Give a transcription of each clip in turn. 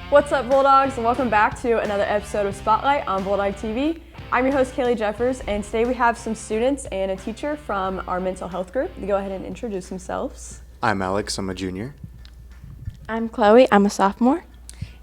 What's up, Bulldogs, and welcome back to another episode of Spotlight on Bulldog TV. I'm your host, Kaylee Jeffers, and today we have some students and a teacher from our mental health group to go ahead and introduce themselves. I'm Alex, I'm a junior. I'm Chloe, I'm a sophomore.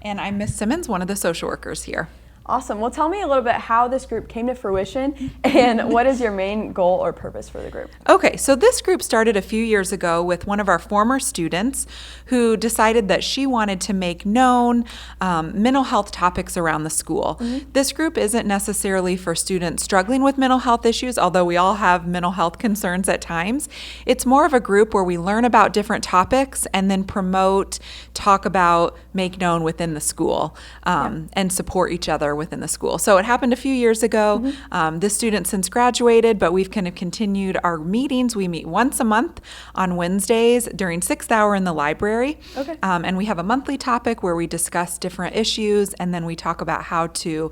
And I'm Miss Simmons, one of the social workers here. Awesome. Well, tell me a little bit how this group came to fruition and what is your main goal or purpose for the group? Okay, so this group started a few years ago with one of our former students who decided that she wanted to make known mental health topics around the school. Mm-hmm. This group isn't necessarily for students struggling with mental health issues, although we all have mental health concerns at times. It's more of a group where we learn about different topics and then promote, talk about, make known within the school and support each other within the school. So it happened a few years ago. Mm-hmm. This student since graduated, but we've kind of continued our meetings. We meet once a month on Wednesdays during 6th hour in the library. Okay. And we have a monthly topic where we discuss different issues, and then we talk about how to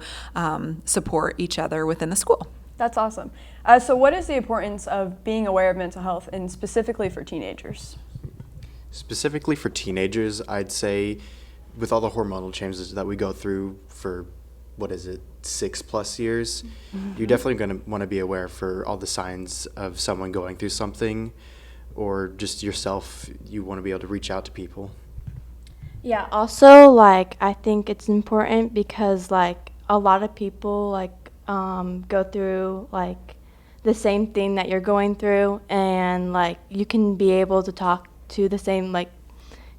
support each other within the school. That's awesome. So what is the importance of being aware of mental health, and specifically for teenagers? Specifically for teenagers, I'd say with all the hormonal changes that we go through for, 6+ years, mm-hmm. You're definitely going to want to be aware for all the signs of someone going through something, or just yourself. You want to be able to reach out to people. Yeah, also, I think it's important because, a lot of people, go through, the same thing that you're going through, and, you can be able to talk to the same,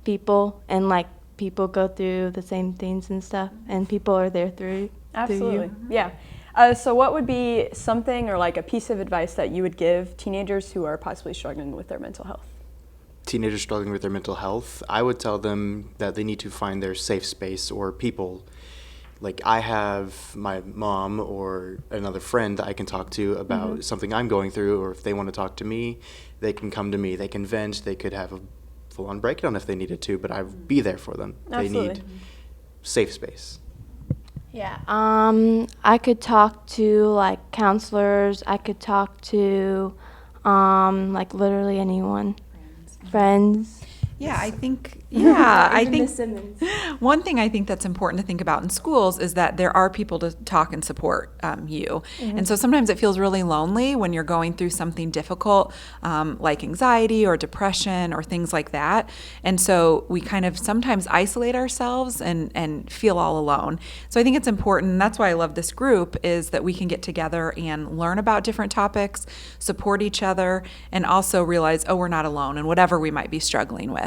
people, and, people go through the same things and stuff, and people are there through Absolutely. you. Yeah. So what would be something or a piece of advice that you would give teenagers who are possibly struggling with their mental health? Teenagers struggling with their mental health, I would tell them that they need to find their safe space or people. I have my mom or another friend that I can talk to about mm-hmm. something I'm going through, or if they want to talk to me, they can come to me. They can vent, they could have a full-on breakdown if they needed to, but I'd be there for them. Absolutely. They need safe space. Yeah. I could talk to counselors. I could talk to literally anyone. Friends. Yeah, I think Miss Simmons. One thing I think that's important to think about in schools is that there are people to talk and support you. Mm-hmm. And so sometimes it feels really lonely when you're going through something difficult, like anxiety or depression or things like that. And so we kind of sometimes isolate ourselves and feel all alone. So I think it's important, and that's why I love this group, is that we can get together and learn about different topics, support each other, and also realize, we're not alone in whatever we might be struggling with.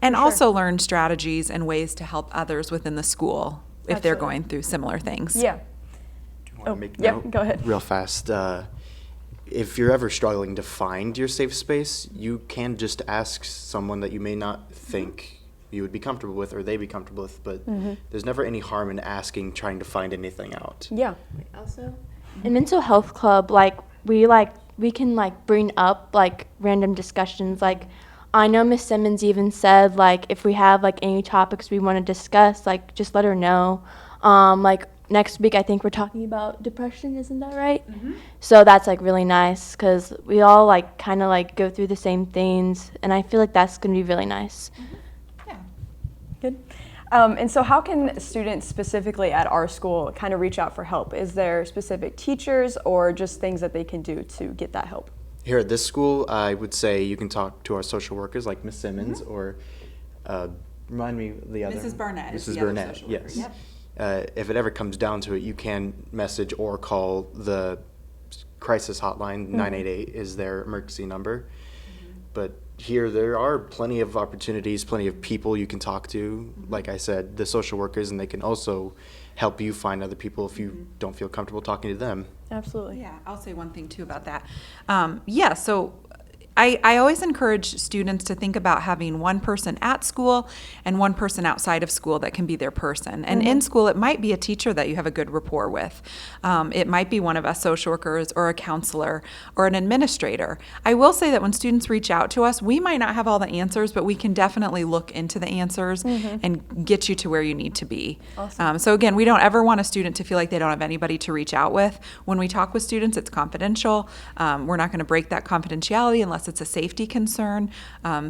And also learn strategies and ways to help others within the school if they're going through similar things. Yeah. Do you want to make yeah, note go ahead. Real fast? If you're ever struggling to find your safe space, you can just ask someone that you may not think you would be comfortable with or they'd be comfortable with, but mm-hmm. there's never any harm in asking, trying to find anything out. Yeah. Also, in mental health club, we can bring up random discussions. I know Miss Simmons even said if we have any topics we want to discuss, just let her know. Next week I think we're talking about depression, isn't that right? Mm-hmm. So that's really nice because we all kind of go through the same things, and I feel that's going to be really nice. Mm-hmm. Yeah. Good. And so how can students specifically at our school kind of reach out for help? Is there specific teachers or just things that they can do to get that help? Here at this school, I would say you can talk to our social workers like Miss Simmons mm-hmm. or remind me the other. Mrs. Burnett. Mrs. Burnett, yes. Yep. If it ever comes down to it, you can message or call the crisis hotline. Mm-hmm. 988 is their emergency number. Mm-hmm. But here there are plenty of opportunities, plenty of people you can talk to. Mm-hmm. Like I said, the social workers, and they can also help you find other people if you mm-hmm. don't feel comfortable talking to them. Absolutely. Yeah, I'll say one thing too about that. So I always encourage students to think about having one person at school and one person outside of school that can be their person. And in school, it might be a teacher that you have a good rapport with. It might be one of us social workers or a counselor or an administrator. I will say that when students reach out to us, we might not have all the answers, but we can definitely look into the answers and get you to where you need to be. Awesome. So again, we don't ever want a student to feel like they don't have anybody to reach out with. When we talk with students, it's confidential. We're not going to break that confidentiality unless unless it's a safety concern.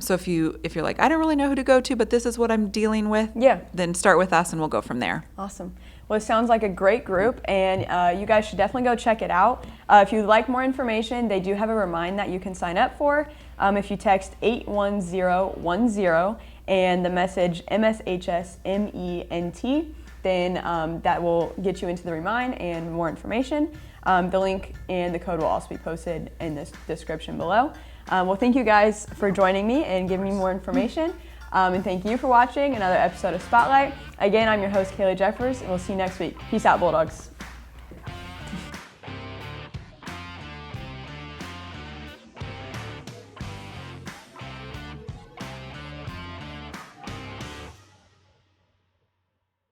So if you're like, I don't really know who to go to, but this is what I'm dealing with, then start with us and we'll go from there. Awesome. Well, it sounds like a great group, and you guys should definitely go check it out. If you'd like more information, they do have a Remind that you can sign up for. If you text 81010 and the message MSHS MENT, then that will get you into the Remind and more information. The link and the code will also be posted in the description below. Well, thank you guys for joining me and giving me more information. And thank you for watching another episode of Spotlight. Again, I'm your host, Kaylee Jeffers, and we'll see you next week. Peace out, Bulldogs.